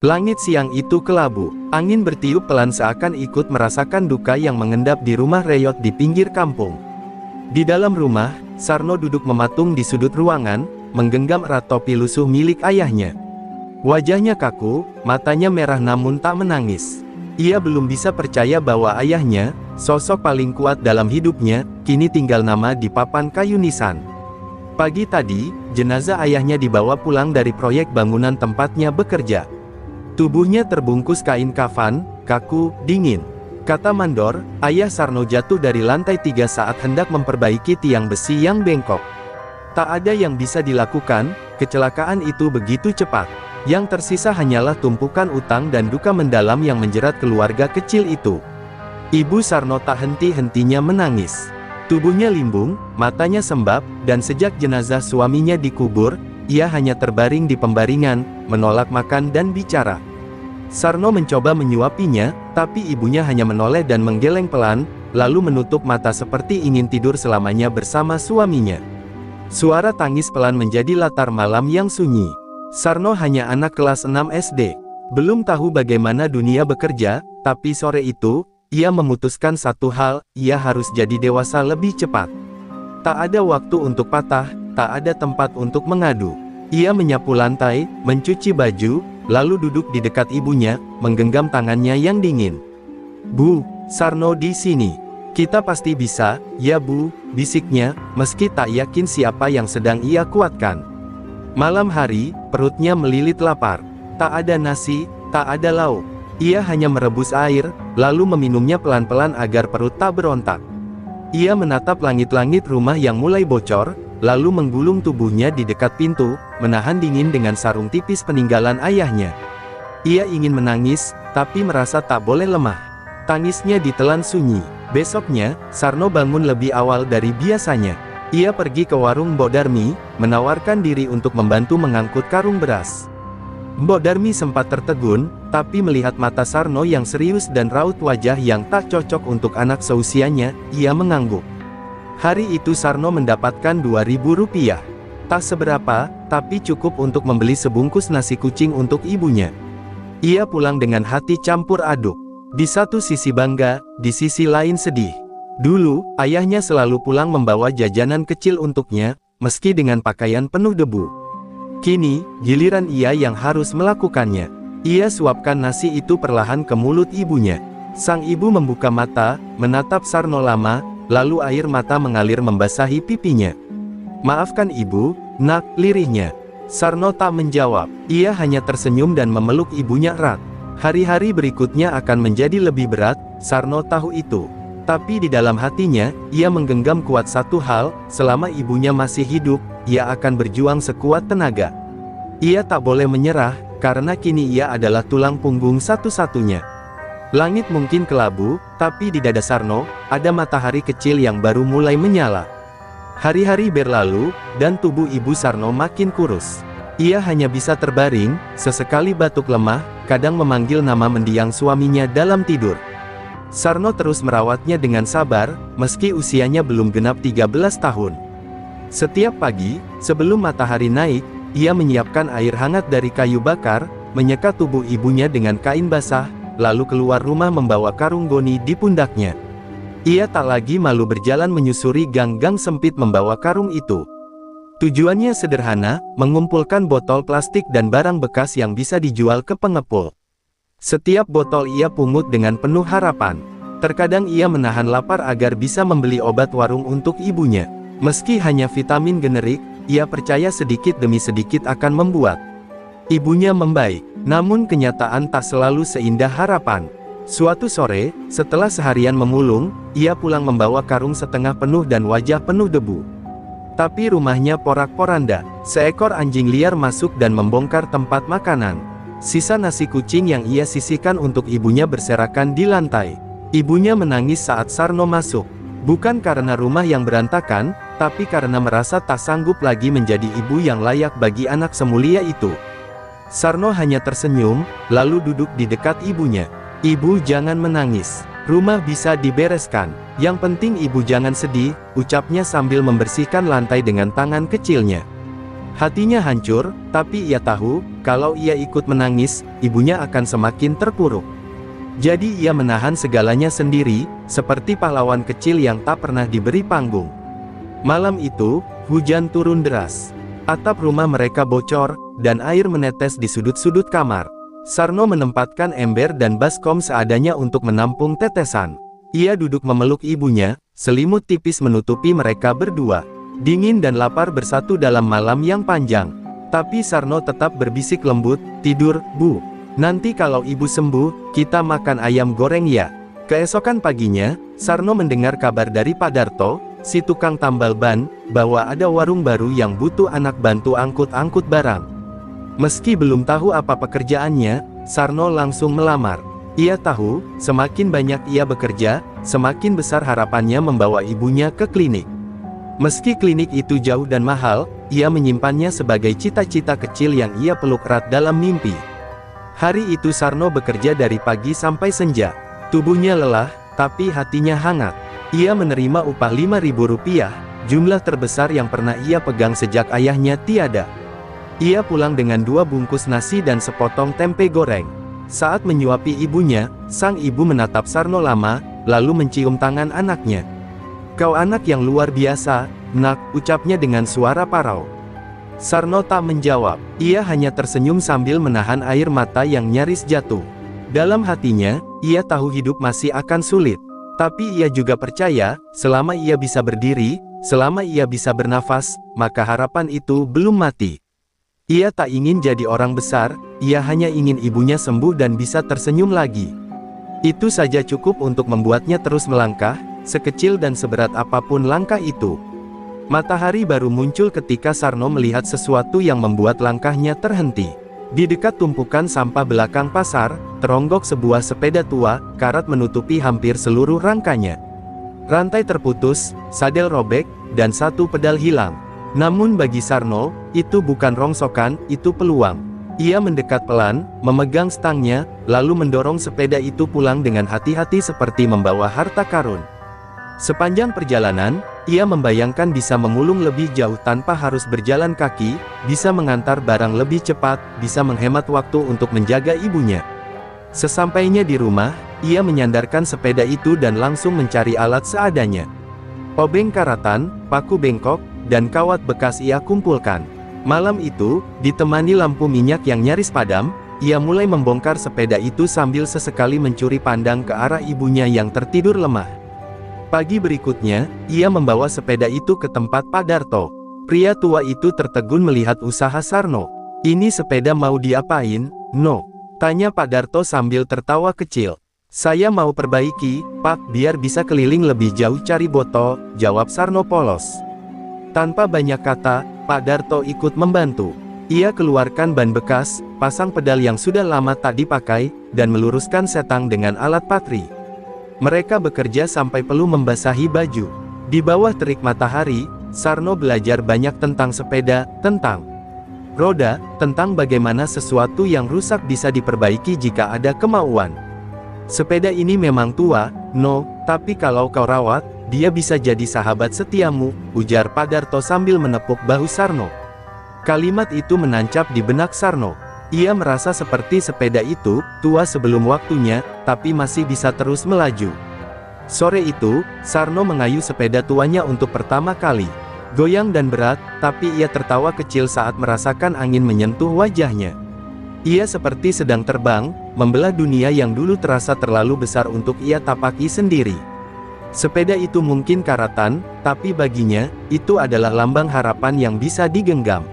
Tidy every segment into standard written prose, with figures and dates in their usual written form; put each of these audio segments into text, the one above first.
Langit siang itu kelabu. Angin bertiup pelan seakan ikut merasakan duka yang mengendap di rumah Reyot di pinggir kampung. Di dalam rumah, Sarno duduk mematung di sudut ruangan, menggenggam erat topi lusuh milik ayahnya. Wajahnya kaku, matanya merah namun tak menangis. Ia belum bisa percaya bahwa ayahnya, sosok paling kuat dalam hidupnya, kini tinggal nama di papan kayu nisan. Pagi tadi, jenazah ayahnya dibawa pulang dari proyek bangunan tempatnya bekerja. Tubuhnya terbungkus kain kafan, kaku, dingin. Kata Mandor, ayah Sarno jatuh dari lantai 3 saat hendak memperbaiki tiang besi yang bengkok. Tak ada yang bisa dilakukan, kecelakaan itu begitu cepat. Yang tersisa hanyalah tumpukan utang dan duka mendalam yang menjerat keluarga kecil itu. Ibu Sarno tak henti-hentinya menangis. Tubuhnya limbung, matanya sembab, dan sejak jenazah suaminya dikubur, ia hanya terbaring di pembaringan, menolak makan dan bicara. Sarno mencoba menyuapinya, tapi ibunya hanya menoleh dan menggeleng pelan, lalu menutup mata seperti ingin tidur selamanya bersama suaminya. Suara tangis pelan menjadi latar malam yang sunyi. Sarno hanya anak kelas 6 SD. Belum tahu bagaimana dunia bekerja, tapi sore itu, ia memutuskan satu hal, ia harus jadi dewasa lebih cepat. Tak ada waktu untuk patah, tak ada tempat untuk mengadu. Ia menyapu lantai, mencuci baju, lalu duduk di dekat ibunya, menggenggam tangannya yang dingin. "Bu, Sarno di sini. Kita pasti bisa, ya Bu," bisiknya, meski tak yakin siapa yang sedang ia kuatkan. Malam hari, perutnya melilit lapar. Tak ada nasi, tak ada lauk. Ia hanya merebus air, lalu meminumnya pelan-pelan agar perut tak berontak. Ia menatap langit-langit rumah yang mulai bocor, lalu menggulung tubuhnya di dekat pintu, menahan dingin dengan sarung tipis peninggalan ayahnya. Ia ingin menangis, tapi merasa tak boleh lemah. Tangisnya ditelan sunyi. Besoknya, Sarno bangun lebih awal dari biasanya. Ia pergi ke warung Mbok Darmi, menawarkan diri untuk membantu mengangkut karung beras. Mbok Darmi sempat tertegun, tapi melihat mata Sarno yang serius dan raut wajah yang tak cocok untuk anak seusianya, ia mengangguk. Hari itu Sarno mendapatkan Rp2.000. Tak seberapa, tapi cukup untuk membeli sebungkus nasi kucing untuk ibunya. Ia pulang dengan hati campur aduk. Di satu sisi bangga, di sisi lain sedih. Dulu, ayahnya selalu pulang membawa jajanan kecil untuknya, meski dengan pakaian penuh debu. Kini, giliran ia yang harus melakukannya. Ia suapkan nasi itu perlahan ke mulut ibunya. Sang ibu membuka mata, menatap Sarno lama, lalu air mata mengalir membasahi pipinya. "Maafkan ibu, nak," lirihnya. Sarno tak menjawab. Ia hanya tersenyum dan memeluk ibunya erat. Hari-hari berikutnya akan menjadi lebih berat, Sarno tahu itu. Tapi di dalam hatinya, ia menggenggam kuat satu hal, selama ibunya masih hidup, ia akan berjuang sekuat tenaga. Ia tak boleh menyerah, karena kini ia adalah tulang punggung satu-satunya. Langit mungkin kelabu, tapi di dada Sarno, ada matahari kecil yang baru mulai menyala. Hari-hari berlalu, dan tubuh ibu Sarno makin kurus. Ia hanya bisa terbaring, sesekali batuk lemah, kadang memanggil nama mendiang suaminya dalam tidur. Sarno terus merawatnya dengan sabar, meski usianya belum genap 13 tahun. Setiap pagi, sebelum matahari naik, ia menyiapkan air hangat dari kayu bakar, menyeka tubuh ibunya dengan kain basah, lalu keluar rumah membawa karung goni di pundaknya. Ia tak lagi malu berjalan menyusuri gang-gang sempit membawa karung itu. Tujuannya sederhana, mengumpulkan botol plastik dan barang bekas yang bisa dijual ke pengepul. Setiap botol ia pungut dengan penuh harapan. Terkadang ia menahan lapar agar bisa membeli obat warung untuk ibunya. Meski hanya vitamin generik, ia percaya sedikit demi sedikit akan membuat ibunya membaik. Namun kenyataan tak selalu seindah harapan. Suatu sore, setelah seharian memulung, ia pulang membawa karung setengah penuh dan wajah penuh debu. Tapi rumahnya porak-poranda. Seekor anjing liar masuk dan membongkar tempat makanan. Sisa nasi kucing yang ia sisihkan untuk ibunya berserakan di lantai. Ibunya menangis saat Sarno masuk. Bukan karena rumah yang berantakan, tapi karena merasa tak sanggup lagi menjadi ibu yang layak bagi anak semulia itu. Sarno hanya tersenyum, lalu duduk di dekat ibunya. "Ibu jangan menangis. Rumah bisa dibereskan. Yang penting ibu jangan sedih," ucapnya sambil membersihkan lantai dengan tangan kecilnya. Hatinya hancur, tapi ia tahu, kalau ia ikut menangis, ibunya akan semakin terpuruk. Jadi ia menahan segalanya sendiri, seperti pahlawan kecil yang tak pernah diberi panggung. Malam itu, hujan turun deras. Atap rumah mereka bocor, dan air menetes di sudut-sudut kamar. Sarno menempatkan ember dan baskom seadanya untuk menampung tetesan. Ia duduk memeluk ibunya, selimut tipis menutupi mereka berdua. Dingin dan lapar bersatu dalam malam yang panjang. Tapi Sarno tetap berbisik lembut, "Tidur, Bu. Nanti kalau ibu sembuh, kita makan ayam goreng ya." Keesokan paginya, Sarno mendengar kabar dari Pak Darto, si tukang tambal ban, bahwa ada warung baru yang butuh anak bantu angkut-angkut barang. Meski belum tahu apa pekerjaannya, Sarno langsung melamar. Ia tahu, semakin banyak ia bekerja, semakin besar harapannya membawa ibunya ke klinik. Meski klinik itu jauh dan mahal, ia menyimpannya sebagai cita-cita kecil yang ia peluk erat dalam mimpi. Hari itu Sarno bekerja dari pagi sampai senja. Tubuhnya lelah, tapi hatinya hangat. Ia menerima upah Rp5.000, jumlah terbesar yang pernah ia pegang sejak ayahnya tiada. Ia pulang dengan 2 bungkus nasi dan sepotong tempe goreng. Saat menyuapi ibunya, sang ibu menatap Sarno lama, lalu mencium tangan anaknya. "Kau anak yang luar biasa, Nak," ucapnya dengan suara parau. Sarno tak menjawab, ia hanya tersenyum sambil menahan air mata yang nyaris jatuh. Dalam hatinya, ia tahu hidup masih akan sulit. Tapi ia juga percaya, selama ia bisa berdiri, selama ia bisa bernafas, maka harapan itu belum mati. Ia tak ingin jadi orang besar, ia hanya ingin ibunya sembuh dan bisa tersenyum lagi. Itu saja cukup untuk membuatnya terus melangkah, sekecil dan seberat apapun langkah itu. Matahari baru muncul ketika Sarno melihat sesuatu yang membuat langkahnya terhenti. Di dekat tumpukan sampah belakang pasar, teronggok sebuah sepeda tua, karat menutupi hampir seluruh rangkanya. Rantai terputus, sadel robek, dan satu pedal hilang. Namun bagi Sarno, itu bukan rongsokan, itu peluang. Ia mendekat pelan, memegang stangnya, lalu mendorong sepeda itu pulang dengan hati-hati seperti membawa harta karun. Sepanjang perjalanan, ia membayangkan bisa memulung lebih jauh tanpa harus berjalan kaki, bisa mengantar barang lebih cepat, bisa menghemat waktu untuk menjaga ibunya. Sesampainya di rumah, ia menyandarkan sepeda itu dan langsung mencari alat seadanya. Obeng karatan, paku bengkok, dan kawat bekas ia kumpulkan. Malam itu, ditemani lampu minyak yang nyaris padam, ia mulai membongkar sepeda itu sambil sesekali mencuri pandang ke arah ibunya yang tertidur lemah. Pagi berikutnya, ia membawa sepeda itu ke tempat Pak Darto. Pria tua itu tertegun melihat usaha Sarno. "Ini sepeda mau diapain, No?" tanya Pak Darto sambil tertawa kecil. "Saya mau perbaiki, Pak, biar bisa keliling lebih jauh cari botol," jawab Sarno polos. Tanpa banyak kata, Pak Darto ikut membantu. Ia keluarkan ban bekas, pasang pedal yang sudah lama tak dipakai, dan meluruskan setang dengan alat patri. Mereka bekerja sampai peluh membasahi baju. Di bawah terik matahari, Sarno belajar banyak tentang sepeda, tentang roda, tentang bagaimana sesuatu yang rusak bisa diperbaiki jika ada kemauan. "Sepeda ini memang tua, No, tapi kalau kau rawat, dia bisa jadi sahabat setiamu," ujar Pak Darto sambil menepuk bahu Sarno. Kalimat itu menancap di benak Sarno. Ia merasa seperti sepeda itu, tua sebelum waktunya, tapi masih bisa terus melaju. Sore itu, Sarno mengayuh sepeda tuanya untuk pertama kali. Goyang dan berat, tapi ia tertawa kecil saat merasakan angin menyentuh wajahnya. Ia seperti sedang terbang, membelah dunia yang dulu terasa terlalu besar untuk ia tapaki sendiri. Sepeda itu mungkin karatan, tapi baginya, itu adalah lambang harapan yang bisa digenggam.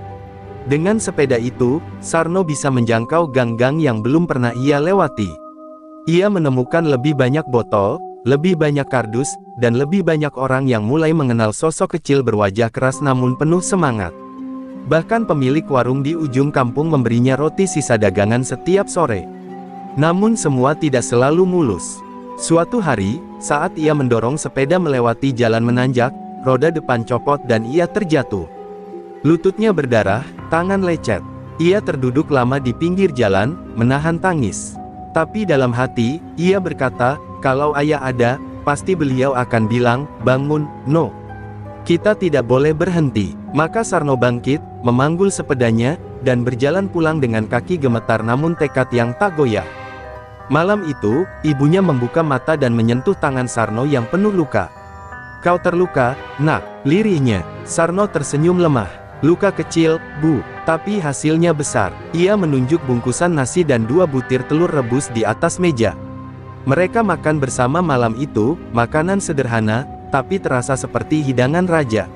Dengan sepeda itu, Sarno bisa menjangkau gang-gang yang belum pernah ia lewati. Ia menemukan lebih banyak botol, lebih banyak kardus, dan lebih banyak orang yang mulai mengenal sosok kecil berwajah keras namun penuh semangat. Bahkan pemilik warung di ujung kampung memberinya roti sisa dagangan setiap sore. Namun semua tidak selalu mulus. Suatu hari, saat ia mendorong sepeda melewati jalan menanjak, roda depan copot dan ia terjatuh. Lututnya berdarah, tangan lecet. Ia terduduk lama di pinggir jalan, menahan tangis. Tapi dalam hati, ia berkata, "Kalau ayah ada, pasti beliau akan bilang, 'Bangun, No. Kita tidak boleh berhenti.'" Maka Sarno bangkit, memanggul sepedanya, dan berjalan pulang dengan kaki gemetar namun tekad yang tak goyah. Malam itu, ibunya membuka mata dan menyentuh tangan Sarno yang penuh luka. "Kau terluka, nak," lirihnya. Sarno tersenyum lemah. "Luka kecil, Bu, tapi hasilnya besar." Ia menunjuk bungkusan nasi dan 2 butir telur rebus di atas meja. Mereka makan bersama malam itu, makanan sederhana, tapi terasa seperti hidangan raja.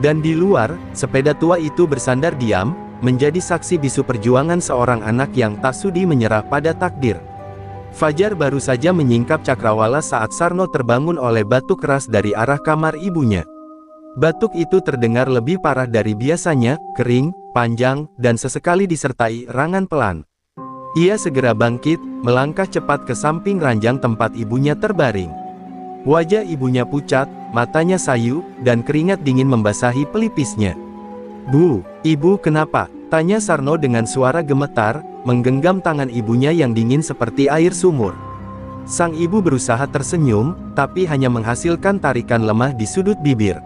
Dan di luar, sepeda tua itu bersandar diam, menjadi saksi bisu perjuangan seorang anak yang tak sudi menyerah pada takdir. Fajar baru saja menyingkap cakrawala saat Sarno terbangun oleh batuk keras dari arah kamar ibunya. Batuk itu terdengar lebih parah dari biasanya, kering, panjang, dan sesekali disertai erangan pelan. Ia segera bangkit, melangkah cepat ke samping ranjang tempat ibunya terbaring. Wajah ibunya pucat, matanya sayu, dan keringat dingin membasahi pelipisnya. "Bu, ibu kenapa?" tanya Sarno dengan suara gemetar, menggenggam tangan ibunya yang dingin seperti air sumur. Sang ibu berusaha tersenyum, tapi hanya menghasilkan tarikan lemah di sudut bibir.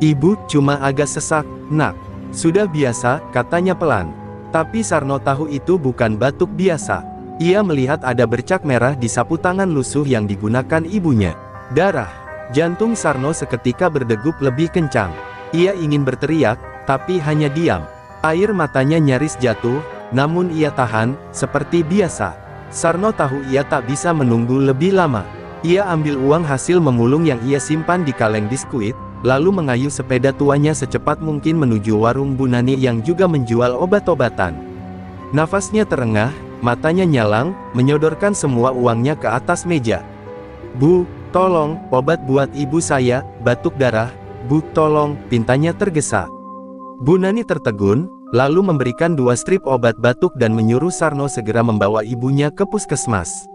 "Ibu cuma agak sesak, nak. Sudah biasa," katanya pelan. Tapi Sarno tahu itu bukan batuk biasa. Ia melihat ada bercak merah di sapu tangan lusuh yang digunakan ibunya. Darah. Jantung Sarno seketika berdegup lebih kencang. Ia ingin berteriak, tapi hanya diam. Air matanya nyaris jatuh, namun ia tahan, seperti biasa. Sarno tahu ia tak bisa menunggu lebih lama. Ia ambil uang hasil memulung yang ia simpan di kaleng biskuit, lalu mengayuh sepeda tuanya secepat mungkin menuju warung Bu Nani yang juga menjual obat-obatan. Nafasnya terengah, matanya nyalang, menyodorkan semua uangnya ke atas meja. "Bu, tolong, obat buat ibu saya, batuk darah. Bu, tolong," pintanya tergesa. Bu Nani tertegun, lalu memberikan 2 strip obat batuk dan menyuruh Sarno segera membawa ibunya ke puskesmas.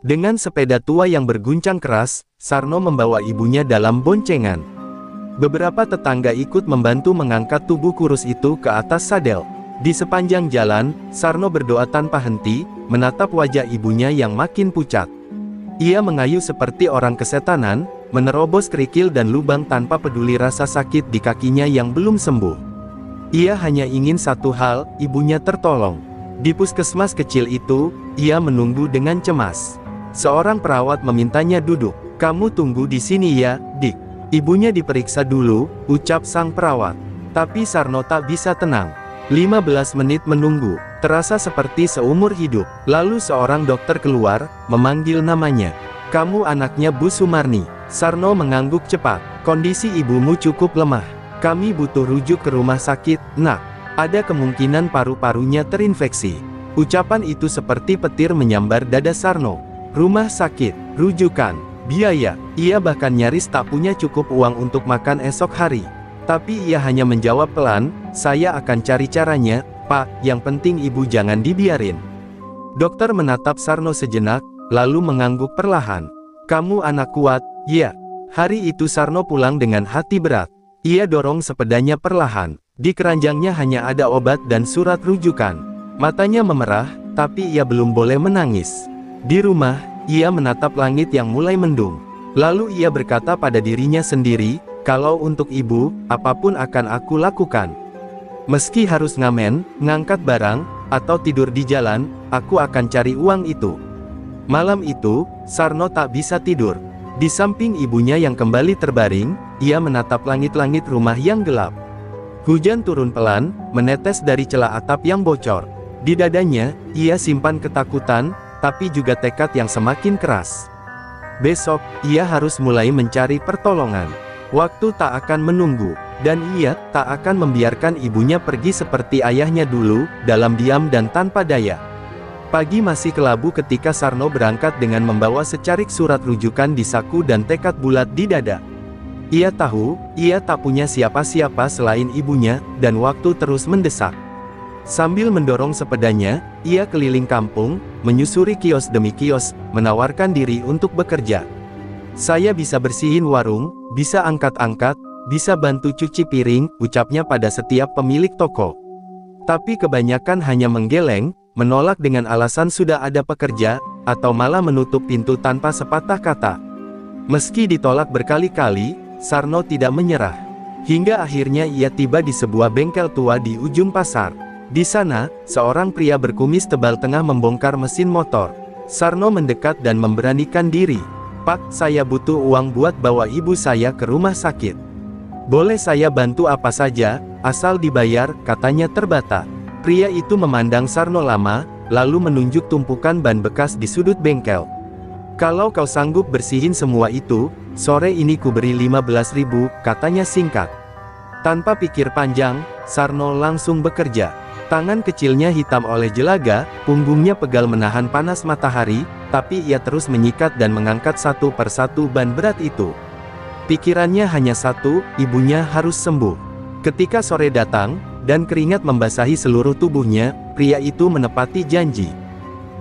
Dengan sepeda tua yang berguncang keras, Sarno membawa ibunya dalam boncengan. Beberapa tetangga ikut membantu mengangkat tubuh kurus itu ke atas sadel. Di sepanjang jalan, Sarno berdoa tanpa henti, menatap wajah ibunya yang makin pucat. Ia mengayuh seperti orang kesetanan, menerobos kerikil dan lubang tanpa peduli rasa sakit di kakinya yang belum sembuh. Ia hanya ingin satu hal, ibunya tertolong. Di puskesmas kecil itu, ia menunggu dengan cemas. Seorang perawat memintanya duduk. "Kamu tunggu di sini ya, Dik. Ibunya diperiksa dulu," ucap sang perawat. Tapi Sarno tak bisa tenang. 15 menit menunggu, terasa seperti seumur hidup. Lalu seorang dokter keluar, memanggil namanya. "Kamu anaknya Bu Sumarni." Sarno mengangguk cepat. "Kondisi ibumu cukup lemah. Kami butuh rujuk ke rumah sakit, nak. Ada kemungkinan paru-parunya terinfeksi." Ucapan itu seperti petir menyambar dada Sarno. Rumah sakit, rujukan, biaya. Ia bahkan nyaris tak punya cukup uang untuk makan esok hari. Tapi ia hanya menjawab pelan, "Saya akan cari caranya, Pak, yang penting ibu jangan dibiarin." Dokter menatap Sarno sejenak, lalu mengangguk perlahan. "Kamu anak kuat, ya." Hari itu Sarno pulang dengan hati berat. Ia dorong sepedanya perlahan. Di keranjangnya hanya ada obat dan surat rujukan. Matanya memerah, tapi ia belum boleh menangis. Di rumah, ia menatap langit yang mulai mendung. Lalu ia berkata pada dirinya sendiri, "Kalau untuk ibu, apapun akan aku lakukan. Meski harus ngamen, ngangkat barang, atau tidur di jalan, aku akan cari uang itu." Malam itu, Sarno tak bisa tidur. Di samping ibunya yang kembali terbaring, ia menatap langit-langit rumah yang gelap. Hujan turun pelan, menetes dari celah atap yang bocor. Di dadanya, ia simpan ketakutan, tapi juga tekad yang semakin keras. Besok, ia harus mulai mencari pertolongan. Waktu tak akan menunggu, dan ia tak akan membiarkan ibunya pergi seperti ayahnya dulu, dalam diam dan tanpa daya. Pagi masih kelabu ketika Sarno berangkat dengan membawa secarik surat rujukan di saku dan tekad bulat di dada. Ia tahu, ia tak punya siapa-siapa selain ibunya, dan waktu terus mendesak. Sambil mendorong sepedanya, ia keliling kampung, menyusuri kios demi kios, menawarkan diri untuk bekerja. "Saya bisa bersihin warung, bisa angkat-angkat, bisa bantu cuci piring," ucapnya pada setiap pemilik toko. Tapi kebanyakan hanya menggeleng, menolak dengan alasan sudah ada pekerja, atau malah menutup pintu tanpa sepatah kata. Meski ditolak berkali-kali, Sarno tidak menyerah. Hingga akhirnya ia tiba di sebuah bengkel tua di ujung pasar. Di sana, seorang pria berkumis tebal tengah membongkar mesin motor. Sarno mendekat dan memberanikan diri. "Pak, saya butuh uang buat bawa ibu saya ke rumah sakit. Boleh saya bantu apa saja, asal dibayar," katanya terbata. Pria itu memandang Sarno lama, lalu menunjuk tumpukan ban bekas di sudut bengkel. "Kalau kau sanggup bersihin semua itu, sore ini ku beri 15.000, katanya singkat. Tanpa pikir panjang, Sarno langsung bekerja. Tangan kecilnya hitam oleh jelaga, punggungnya pegal menahan panas matahari, tapi ia terus menyikat dan mengangkat satu persatu ban berat itu. Pikirannya hanya satu, ibunya harus sembuh. Ketika sore datang, dan keringat membasahi seluruh tubuhnya, pria itu menepati janji.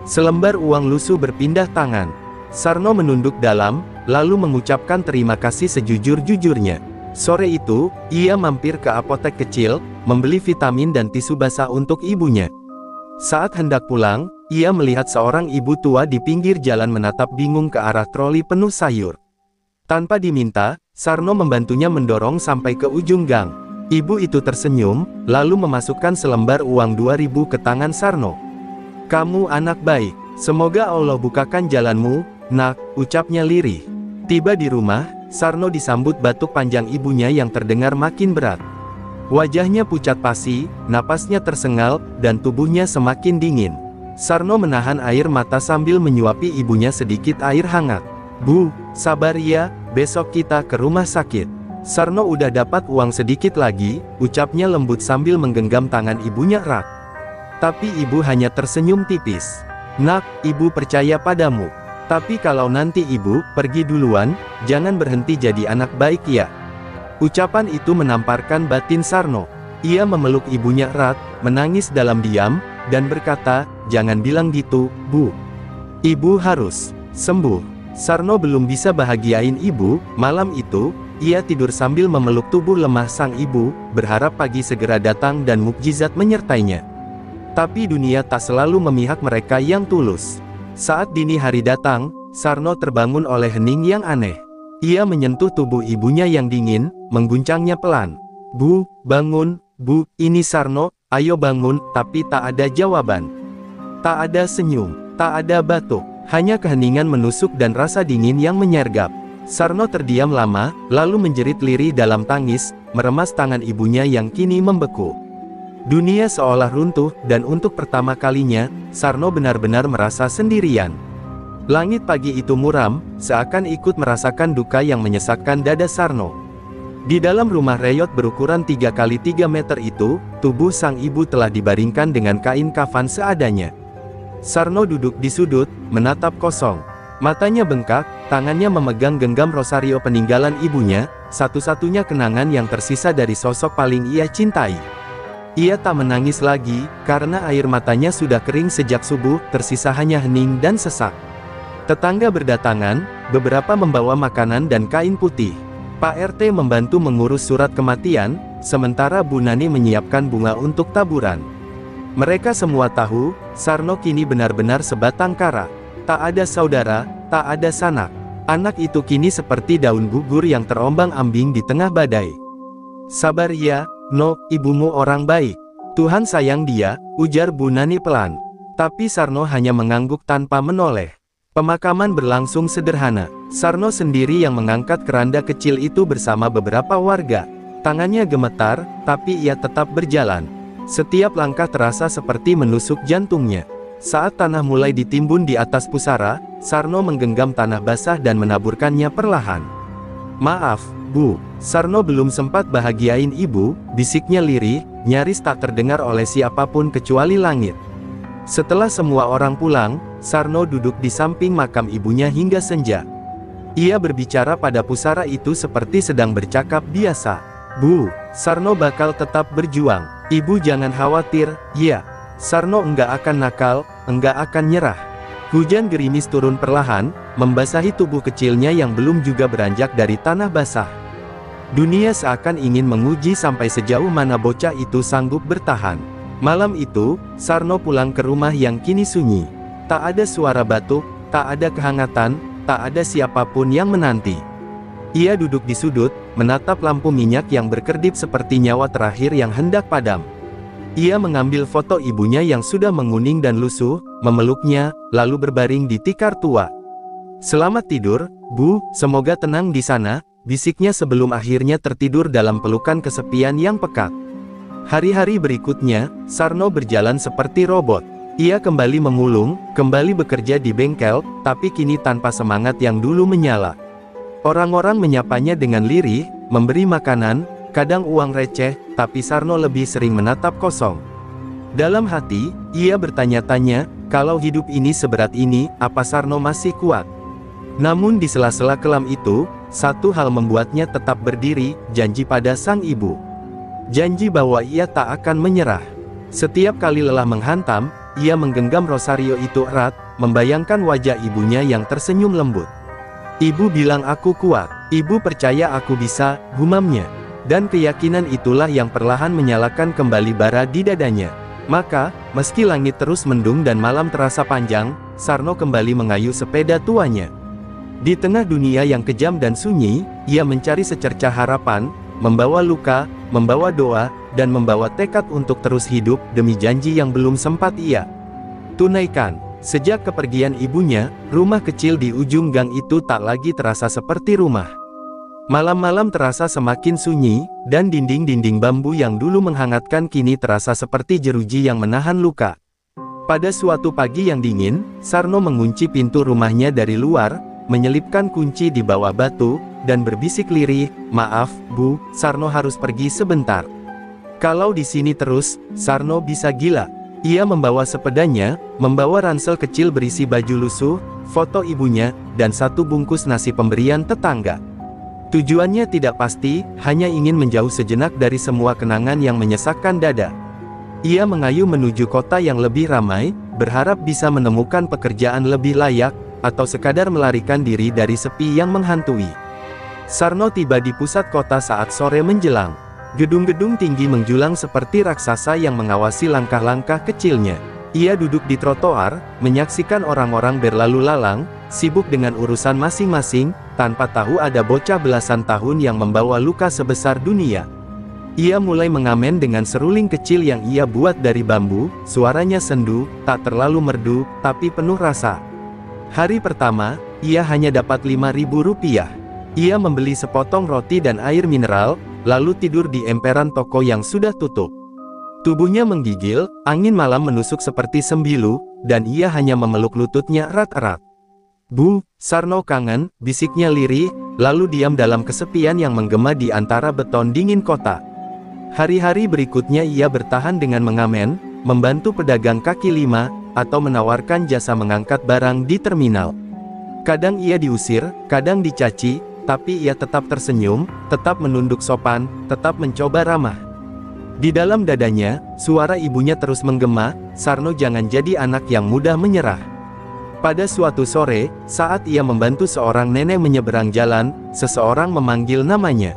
Selembar uang lusuh berpindah tangan. Sarno menunduk dalam, lalu mengucapkan terima kasih sejujur-jujurnya. Sore itu, ia mampir ke apotek kecil, membeli vitamin dan tisu basah untuk ibunya. Saat hendak pulang, ia melihat seorang ibu tua di pinggir jalan menatap bingung ke arah troli penuh sayur. Tanpa diminta, Sarno membantunya mendorong sampai ke ujung gang. Ibu itu tersenyum, lalu memasukkan selembar uang 2.000 ke tangan Sarno. "Kamu anak baik, semoga Allah bukakan jalanmu, nak," ucapnya lirih. Tiba di rumah, Sarno disambut batuk panjang ibunya yang terdengar makin berat. Wajahnya pucat pasi, napasnya tersengal, dan tubuhnya semakin dingin. Sarno menahan air mata sambil menyuapi ibunya sedikit air hangat. "Bu, sabar ya, besok kita ke rumah sakit." Sarno udah dapat uang sedikit lagi, ucapnya lembut sambil menggenggam tangan ibunya erat. Tapi ibu hanya tersenyum tipis. "Nak, ibu percaya padamu. Tapi kalau nanti ibu pergi duluan, jangan berhenti jadi anak baik ya." Ucapan itu menamparkan batin Sarno. Ia memeluk ibunya erat, menangis dalam diam, dan berkata, "Jangan bilang gitu, Bu. Ibu harus sembuh." Sarno belum bisa bahagiain ibu. Malam itu, ia tidur sambil memeluk tubuh lemah sang ibu, berharap pagi segera datang dan mukjizat menyertainya. Tapi dunia tak selalu memihak mereka yang tulus. Saat dini hari datang, Sarno terbangun oleh hening yang aneh. Ia menyentuh tubuh ibunya yang dingin, mengguncangnya pelan. "Bu, bangun, Bu." "Ini Sarno, ayo bangun." Tapi tak ada jawaban. Tak ada senyum, tak ada batuk, hanya keheningan menusuk dan rasa dingin yang menyergap. Sarno terdiam lama, lalu menjerit lirih dalam tangis, meremas tangan ibunya yang kini membeku. Dunia seolah runtuh, dan untuk pertama kalinya, Sarno benar-benar merasa sendirian. Langit pagi itu muram, seakan ikut merasakan duka yang menyesakkan dada Sarno. Di dalam rumah reyot berukuran 3 kali 3 meter itu, tubuh sang ibu telah dibaringkan dengan kain kafan seadanya. Sarno duduk di sudut, menatap kosong. Matanya bengkak, tangannya memegang genggam rosario peninggalan ibunya, satu-satunya kenangan yang tersisa dari sosok paling ia cintai. Ia tak menangis lagi, karena air matanya sudah kering sejak subuh, tersisa hanya hening dan sesak. Tetangga berdatangan, beberapa membawa makanan dan kain putih. Pak RT membantu mengurus surat kematian, sementara Bu Nani menyiapkan bunga untuk taburan. Mereka semua tahu, Sarno kini benar-benar sebatang kara. Tak ada saudara, tak ada sanak. Anak itu kini seperti daun gugur yang terombang-ambing di tengah badai. "Sabar ya, No, ibumu orang baik. Tuhan sayang dia," ujar Bu Nani pelan. Tapi Sarno hanya mengangguk tanpa menoleh. Pemakaman berlangsung sederhana. Sarno sendiri yang mengangkat keranda kecil itu bersama beberapa warga. Tangannya gemetar, tapi ia tetap berjalan. Setiap langkah terasa seperti menusuk jantungnya. Saat tanah mulai ditimbun di atas pusara, Sarno menggenggam tanah basah dan menaburkannya perlahan. "Maaf, Bu, Sarno belum sempat bahagiain ibu," bisiknya lirih, nyaris tak terdengar oleh siapapun kecuali langit. Setelah semua orang pulang, Sarno duduk di samping makam ibunya hingga senja. Ia berbicara pada pusara itu seperti sedang bercakap biasa. "Bu, Sarno bakal tetap berjuang. Ibu jangan khawatir, ya. Sarno enggak akan nakal, enggak akan nyerah." Hujan gerimis turun perlahan, membasahi tubuh kecilnya yang belum juga beranjak dari tanah basah. Dunia seakan ingin menguji sampai sejauh mana bocah itu sanggup bertahan. Malam itu, Sarno pulang ke rumah yang kini sunyi. Tak ada suara batuk, tak ada kehangatan, tak ada siapapun yang menanti. Ia duduk di sudut, menatap lampu minyak yang berkedip seperti nyawa terakhir yang hendak padam. Ia mengambil foto ibunya yang sudah menguning dan lusuh, memeluknya, lalu berbaring di tikar tua. "Selamat tidur, Bu, semoga tenang di sana," bisiknya sebelum akhirnya tertidur dalam pelukan kesepian yang pekat. Hari-hari berikutnya, Sarno berjalan seperti robot. Ia kembali memulung, kembali bekerja di bengkel, tapi kini tanpa semangat yang dulu menyala. Orang-orang menyapanya dengan lirih, memberi makanan, kadang uang receh, tapi Sarno lebih sering menatap kosong. Dalam hati, ia bertanya-tanya, kalau hidup ini seberat ini, apa Sarno masih kuat? Namun di sela-sela kelam itu, satu hal membuatnya tetap berdiri, janji pada sang ibu. Janji bahwa ia tak akan menyerah. Setiap kali lelah menghantam, ia menggenggam rosario itu erat, membayangkan wajah ibunya yang tersenyum lembut. "Ibu bilang aku kuat, ibu percaya aku bisa," gumamnya. Dan keyakinan itulah yang perlahan menyalakan kembali bara di dadanya. Maka, meski langit terus mendung dan malam terasa panjang, Sarno kembali mengayu sepeda tuanya. Di tengah dunia yang kejam dan sunyi, ia mencari secercah harapan, membawa luka, membawa doa, dan membawa tekad untuk terus hidup demi janji yang belum sempat ia tunaikan. Sejak kepergian ibunya, rumah kecil di ujung gang itu tak lagi terasa seperti rumah. Malam-malam terasa semakin sunyi, dan dinding-dinding bambu yang dulu menghangatkan kini terasa seperti jeruji yang menahan luka. Pada suatu pagi yang dingin, Sarno mengunci pintu rumahnya dari luar, menyelipkan kunci di bawah batu, dan berbisik lirih, "Maaf, Bu, Sarno harus pergi sebentar. Kalau di sini terus, Sarno bisa gila." Ia membawa sepedanya, membawa ransel kecil berisi baju lusuh, foto ibunya, dan satu bungkus nasi pemberian tetangga. Tujuannya tidak pasti, hanya ingin menjauh sejenak dari semua kenangan yang menyesakkan dada. Ia mengayu menuju kota yang lebih ramai, berharap bisa menemukan pekerjaan lebih layak, atau sekadar melarikan diri dari sepi yang menghantui. Sarno tiba di pusat kota saat sore menjelang. Gedung-gedung tinggi menjulang seperti raksasa yang mengawasi langkah-langkah kecilnya. Ia duduk di trotoar, menyaksikan orang-orang berlalu lalang, sibuk dengan urusan masing-masing, tanpa tahu ada bocah belasan tahun yang membawa luka sebesar dunia. Ia mulai mengamen dengan seruling kecil yang ia buat dari bambu, suaranya sendu, tak terlalu merdu, tapi penuh rasa. Hari pertama, ia hanya dapat Rp5.000. Ia membeli sepotong roti dan air mineral, lalu tidur di emperan toko yang sudah tutup. Tubuhnya menggigil, angin malam menusuk seperti sembilu, dan ia hanya memeluk lututnya erat-erat. "Bu, Sarno kangen," bisiknya lirih, lalu diam dalam kesepian yang menggema di antara beton dingin kota. Hari-hari berikutnya ia bertahan dengan mengamen, membantu pedagang kaki lima, atau menawarkan jasa mengangkat barang di terminal. Kadang ia diusir, kadang dicaci, tapi ia tetap tersenyum, tetap menunduk sopan, tetap mencoba ramah. Di dalam dadanya, suara ibunya terus menggema, "Sarno jangan jadi anak yang mudah menyerah." Pada suatu sore, saat ia membantu seorang nenek menyeberang jalan, seseorang memanggil namanya.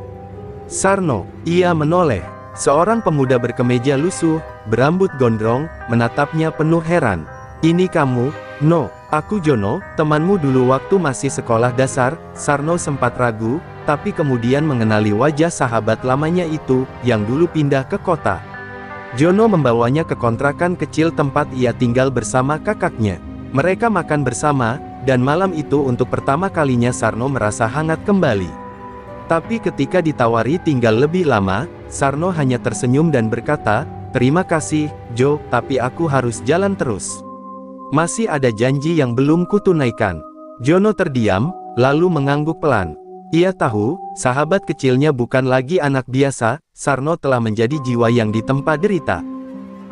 "Sarno." Ia menoleh. Seorang pemuda berkemeja lusuh, berambut gondrong, menatapnya penuh heran. "Ini kamu?" "No, aku Jono, temanmu dulu waktu masih sekolah dasar." Sarno sempat ragu, tapi kemudian mengenali wajah sahabat lamanya itu, yang dulu pindah ke kota. Jono membawanya ke kontrakan kecil tempat ia tinggal bersama kakaknya. Mereka makan bersama, dan malam itu untuk pertama kalinya Sarno merasa hangat kembali. Tapi ketika ditawari tinggal lebih lama, Sarno hanya tersenyum dan berkata, "Terima kasih, Jo, tapi aku harus jalan terus. Masih ada janji yang belum kutunaikan." Jono terdiam, lalu mengangguk pelan. Ia tahu, sahabat kecilnya bukan lagi anak biasa, Sarno telah menjadi jiwa yang ditempa derita.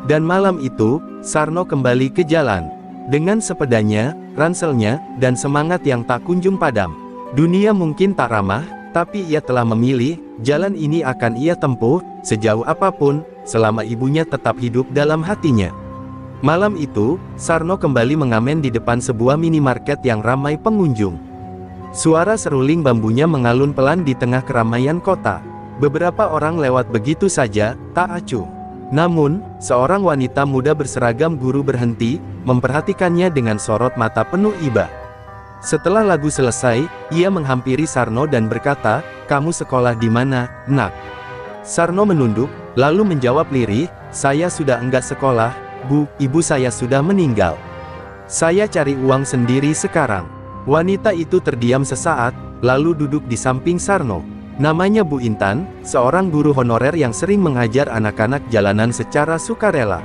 Dan malam itu, Sarno kembali ke jalan. Dengan sepedanya, ranselnya, dan semangat yang tak kunjung padam. Dunia mungkin tak ramah, tapi ia telah memilih, jalan ini akan ia tempuh, sejauh apapun, selama ibunya tetap hidup dalam hatinya. Malam itu, Sarno kembali mengamen di depan sebuah minimarket yang ramai pengunjung. Suara seruling bambunya mengalun pelan di tengah keramaian kota. Beberapa orang lewat begitu saja, tak acuh. Namun, seorang wanita muda berseragam guru berhenti, memperhatikannya dengan sorot mata penuh iba. Setelah lagu selesai, ia menghampiri Sarno dan berkata, "Kamu sekolah di mana, nak?" Sarno menunduk, lalu menjawab lirih, "Saya sudah enggak sekolah, Bu, ibu saya sudah meninggal. Saya cari uang sendiri sekarang." Wanita itu terdiam sesaat, lalu duduk di samping Sarno. Namanya Bu Intan, seorang guru honorer yang sering mengajar anak-anak jalanan secara sukarela.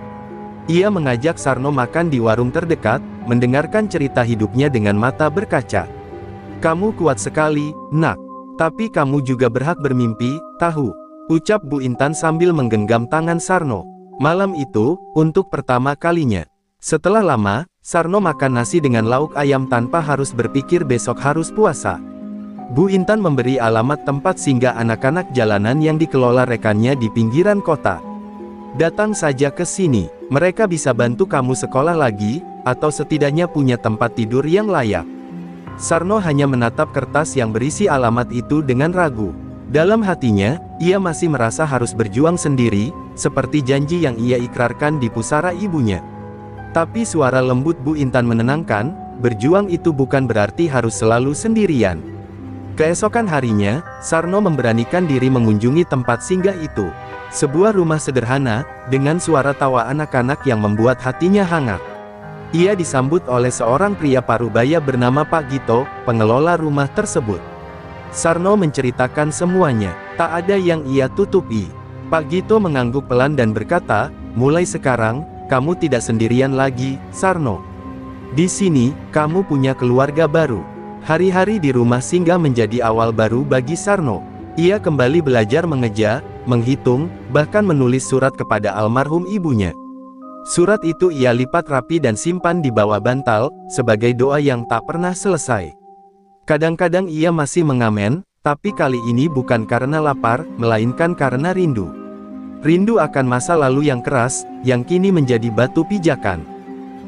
Ia mengajak Sarno makan di warung terdekat, mendengarkan cerita hidupnya dengan mata berkaca. "Kamu kuat sekali, nak. Tapi kamu juga berhak bermimpi, tahu?" ucap Bu Intan sambil menggenggam tangan Sarno. Malam itu, untuk pertama kalinya. Setelah lama, Sarno makan nasi dengan lauk ayam tanpa harus berpikir besok harus puasa. Bu Intan memberi alamat tempat singgah anak-anak jalanan yang dikelola rekannya di pinggiran kota. "Datang saja ke sini, mereka bisa bantu kamu sekolah lagi, atau setidaknya punya tempat tidur yang layak." Sarno hanya menatap kertas yang berisi alamat itu dengan ragu. Dalam hatinya, ia masih merasa harus berjuang sendiri, seperti janji yang ia ikrarkan di pusara ibunya. Tapi suara lembut Bu Intan menenangkan, berjuang itu bukan berarti harus selalu sendirian. Keesokan harinya, Sarno memberanikan diri mengunjungi tempat singgah itu. Sebuah rumah sederhana, dengan suara tawa anak-anak yang membuat hatinya hangat. Ia disambut oleh seorang pria parubaya bernama Pak Gito, pengelola rumah tersebut. Sarno menceritakan semuanya, tak ada yang ia tutupi. Pak Gito mengangguk pelan dan berkata, "Mulai sekarang, kamu tidak sendirian lagi, Sarno. Di sini, kamu punya keluarga baru." Hari-hari di rumah singgah menjadi awal baru bagi Sarno. Ia kembali belajar mengeja, menghitung, bahkan menulis surat kepada almarhum ibunya. Surat itu ia lipat rapi dan simpan di bawah bantal, sebagai doa yang tak pernah selesai. Kadang-kadang ia masih mengamen, tapi kali ini bukan karena lapar, melainkan karena rindu. Rindu akan masa lalu yang keras, yang kini menjadi batu pijakan.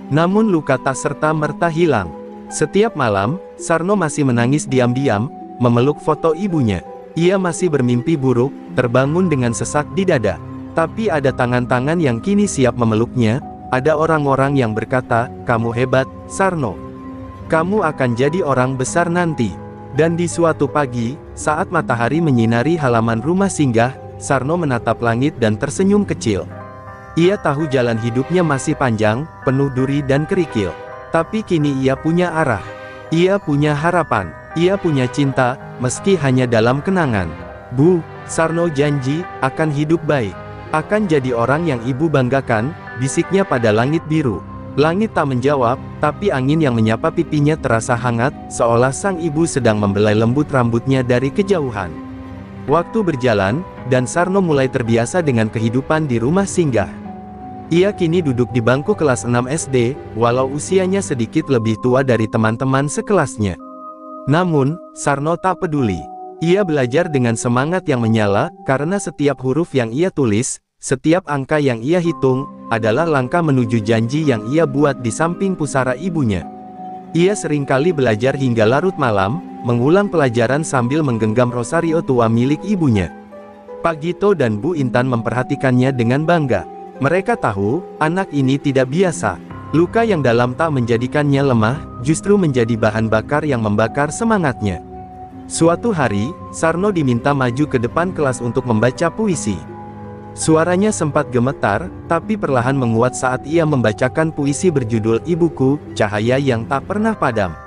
Namun luka tak serta-merta hilang. Setiap malam, Sarno masih menangis diam-diam, memeluk foto ibunya. Ia masih bermimpi buruk, terbangun dengan sesak di dada. Tapi ada tangan-tangan yang kini siap memeluknya, ada orang-orang yang berkata, "Kamu hebat, Sarno. Kamu akan jadi orang besar nanti." Dan di suatu pagi, saat matahari menyinari halaman rumah singgah, Sarno menatap langit dan tersenyum kecil. Ia tahu jalan hidupnya masih panjang, penuh duri dan kerikil. Tapi kini ia punya arah. Ia punya harapan. Ia punya cinta, meski hanya dalam kenangan. "Bu, Sarno janji, akan hidup baik. Akan jadi orang yang ibu banggakan," bisiknya pada langit biru. Langit tak menjawab, tapi angin yang menyapa pipinya terasa hangat, seolah sang ibu sedang membelai lembut rambutnya dari kejauhan. Waktu berjalan, dan Sarno mulai terbiasa dengan kehidupan di rumah singgah. Ia kini duduk di bangku kelas 6 SD, walau usianya sedikit lebih tua dari teman-teman sekelasnya. Namun, Sarno tak peduli. Ia belajar dengan semangat yang menyala, karena setiap huruf yang ia tulis, setiap angka yang ia hitung, adalah langkah menuju janji yang ia buat di samping pusara ibunya. Ia seringkali belajar hingga larut malam, mengulang pelajaran sambil menggenggam rosario tua milik ibunya. Pak Gito dan Bu Intan memperhatikannya dengan bangga. Mereka tahu, anak ini tidak biasa. Luka yang dalam tak menjadikannya lemah, justru menjadi bahan bakar yang membakar semangatnya. Suatu hari, Sarno diminta maju ke depan kelas untuk membaca puisi. Suaranya sempat gemetar, tapi perlahan menguat saat ia membacakan puisi berjudul Ibuku, Cahaya yang Tak Pernah Padam.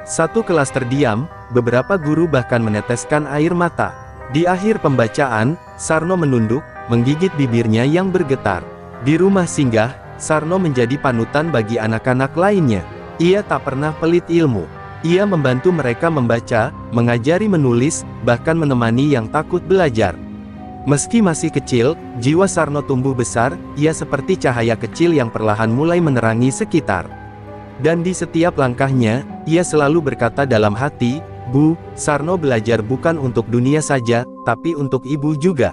Satu kelas terdiam, beberapa guru bahkan meneteskan air mata. Di akhir pembacaan, Sarno menunduk, menggigit bibirnya yang bergetar. Di rumah singgah, Sarno menjadi panutan bagi anak-anak lainnya. Ia tak pernah pelit ilmu. Ia membantu mereka membaca, mengajari menulis, bahkan menemani yang takut belajar. Meski masih kecil, jiwa Sarno tumbuh besar, ia seperti cahaya kecil yang perlahan mulai menerangi sekitar. Dan di setiap langkahnya, ia selalu berkata dalam hati, "Bu, Sarno belajar bukan untuk dunia saja, tapi untuk ibu juga."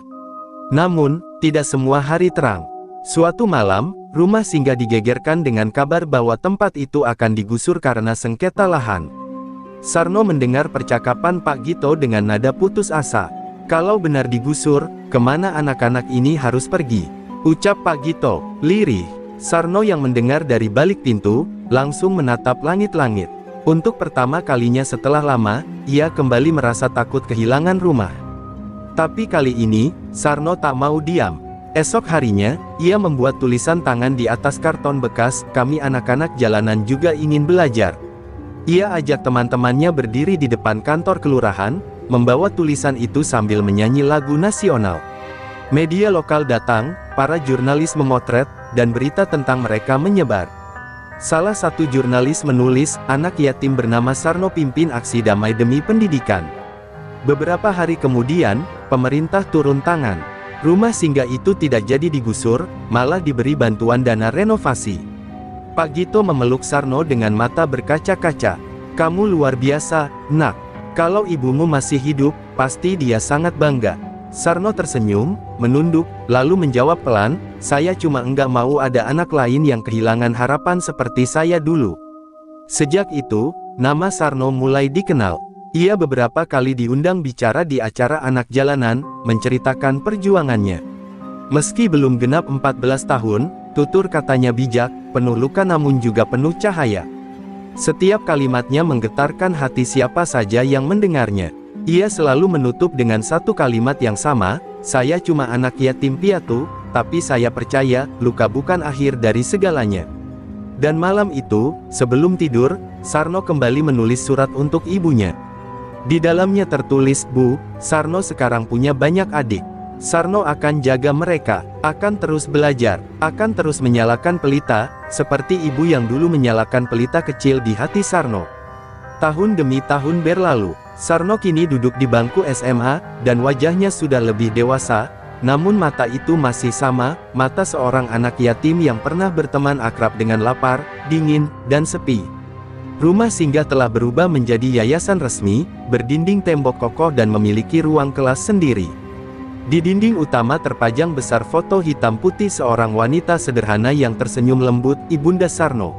Namun, tidak semua hari terang. Suatu malam, rumah singgah digegerkan dengan kabar bahwa tempat itu akan digusur karena sengketa lahan. Sarno mendengar percakapan Pak Gito dengan nada putus asa. "Kalau benar digusur, kemana anak-anak ini harus pergi?" ucap Pak Gito, lirih. Sarno yang mendengar dari balik pintu, langsung menatap langit-langit. Untuk pertama kalinya setelah lama, ia kembali merasa takut kehilangan rumah. Tapi kali ini, Sarno tak mau diam. Esok harinya, ia membuat tulisan tangan di atas karton bekas, "Kami anak-anak jalanan juga ingin belajar." Ia ajak teman-temannya berdiri di depan kantor kelurahan, membawa tulisan itu sambil menyanyi lagu nasional. Media lokal datang, para jurnalis memotret, dan berita tentang mereka menyebar. Salah satu jurnalis menulis, "Anak yatim bernama Sarno pimpin aksi damai demi pendidikan." Beberapa hari kemudian, pemerintah turun tangan. Rumah singgah itu tidak jadi digusur, malah diberi bantuan dana renovasi. Pak Gito memeluk Sarno dengan mata berkaca-kaca. "Kamu luar biasa, Nak. Kalau ibumu masih hidup, pasti dia sangat bangga." Sarno tersenyum, menunduk, lalu menjawab pelan, "Saya cuma enggak mau ada anak lain yang kehilangan harapan seperti saya dulu." Sejak itu, nama Sarno mulai dikenal. Ia beberapa kali diundang bicara di acara anak jalanan, menceritakan perjuangannya. Meski belum genap 14 tahun, tutur katanya bijak, penuh luka namun juga penuh cahaya. Setiap kalimatnya menggetarkan hati siapa saja yang mendengarnya. Ia selalu menutup dengan satu kalimat yang sama, "Saya cuma anak yatim piatu, tapi saya percaya, luka bukan akhir dari segalanya." Dan malam itu, sebelum tidur, Sarno kembali menulis surat untuk ibunya. Di dalamnya tertulis, "Bu, Sarno sekarang punya banyak adik. Sarno akan jaga mereka, akan terus belajar, akan terus menyalakan pelita, seperti ibu yang dulu menyalakan pelita kecil di hati Sarno." Tahun demi tahun berlalu. Sarno kini duduk di bangku SMA, dan wajahnya sudah lebih dewasa, namun mata itu masih sama, mata seorang anak yatim yang pernah berteman akrab dengan lapar, dingin, dan sepi. Rumah singgah telah berubah menjadi yayasan resmi, berdinding tembok kokoh dan memiliki ruang kelas sendiri. Di dinding utama terpajang besar foto hitam putih seorang wanita sederhana yang tersenyum lembut, Ibunda Sarno.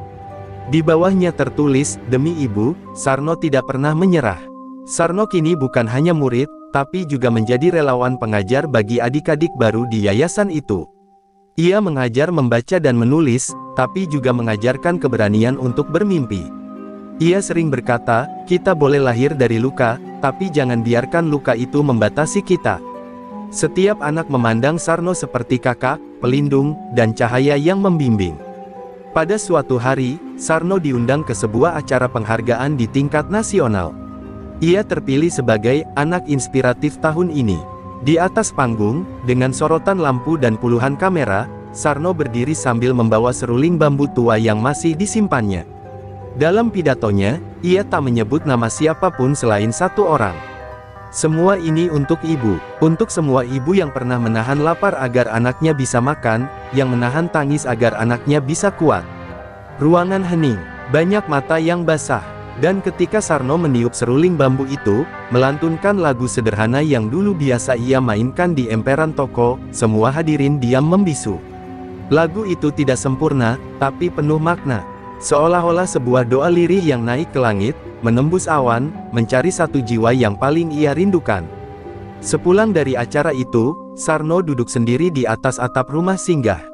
Di bawahnya tertulis, "Demi ibu, Sarno tidak pernah menyerah." Sarno kini bukan hanya murid, tapi juga menjadi relawan pengajar bagi adik-adik baru di yayasan itu. Ia mengajar membaca dan menulis, tapi juga mengajarkan keberanian untuk bermimpi. Ia sering berkata, "Kita boleh lahir dari luka, tapi jangan biarkan luka itu membatasi kita." Setiap anak memandang Sarno seperti kakak, pelindung, dan cahaya yang membimbing. Pada suatu hari, Sarno diundang ke sebuah acara penghargaan di tingkat nasional. Ia terpilih sebagai anak inspiratif tahun ini. Di atas panggung, dengan sorotan lampu dan puluhan kamera, Sarno berdiri sambil membawa seruling bambu tua yang masih disimpannya. Dalam pidatonya, ia tak menyebut nama siapapun selain satu orang. "Semua ini untuk ibu, untuk semua ibu yang pernah menahan lapar agar anaknya bisa makan, yang menahan tangis agar anaknya bisa kuat." Ruangan hening, banyak mata yang basah. Dan ketika Sarno meniup seruling bambu itu, melantunkan lagu sederhana yang dulu biasa ia mainkan di emperan toko, semua hadirin diam membisu. Lagu itu tidak sempurna, tapi penuh makna. Seolah-olah sebuah doa lirih yang naik ke langit, menembus awan, mencari satu jiwa yang paling ia rindukan. Sepulang dari acara itu, Sarno duduk sendiri di atas atap rumah singgah.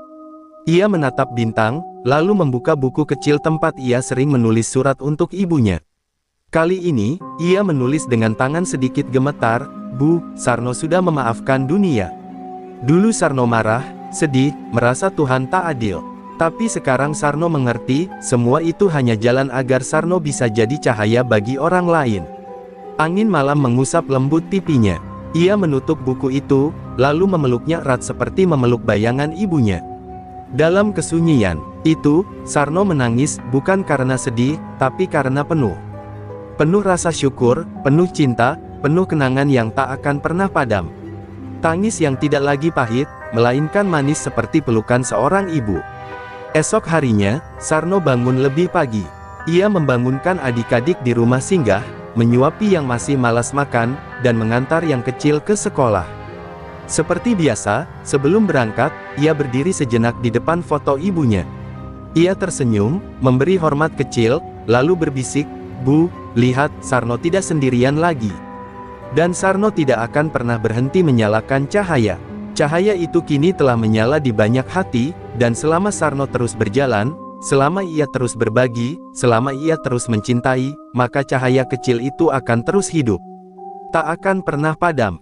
Ia menatap bintang, lalu membuka buku kecil tempat ia sering menulis surat untuk ibunya. Kali ini, ia menulis dengan tangan sedikit gemetar, "Bu, Sarno sudah memaafkan dunia. Dulu Sarno marah, sedih, merasa Tuhan tak adil. Tapi sekarang Sarno mengerti, semua itu hanya jalan agar Sarno bisa jadi cahaya bagi orang lain." Angin malam mengusap lembut pipinya. Ia menutup buku itu, lalu memeluknya erat seperti memeluk bayangan ibunya. Dalam kesunyian itu, Sarno menangis, bukan karena sedih, tapi karena penuh rasa syukur, penuh cinta, penuh kenangan yang tak akan pernah padam. Tangis yang tidak lagi pahit, melainkan manis seperti pelukan seorang ibu. Esok harinya, Sarno bangun lebih pagi. Ia membangunkan adik-adik di rumah singgah, menyuapi yang masih malas makan, dan mengantar yang kecil ke sekolah. Seperti biasa, sebelum berangkat, ia berdiri sejenak di depan foto ibunya. Ia tersenyum, memberi hormat kecil, lalu berbisik, "Bu, lihat, Sarno tidak sendirian lagi." Dan Sarno tidak akan pernah berhenti menyalakan cahaya. Cahaya itu kini telah menyala di banyak hati, dan selama Sarno terus berjalan, Selama ia terus berbagi, selama ia terus mencintai, maka cahaya kecil itu akan terus hidup. Tak akan pernah padam.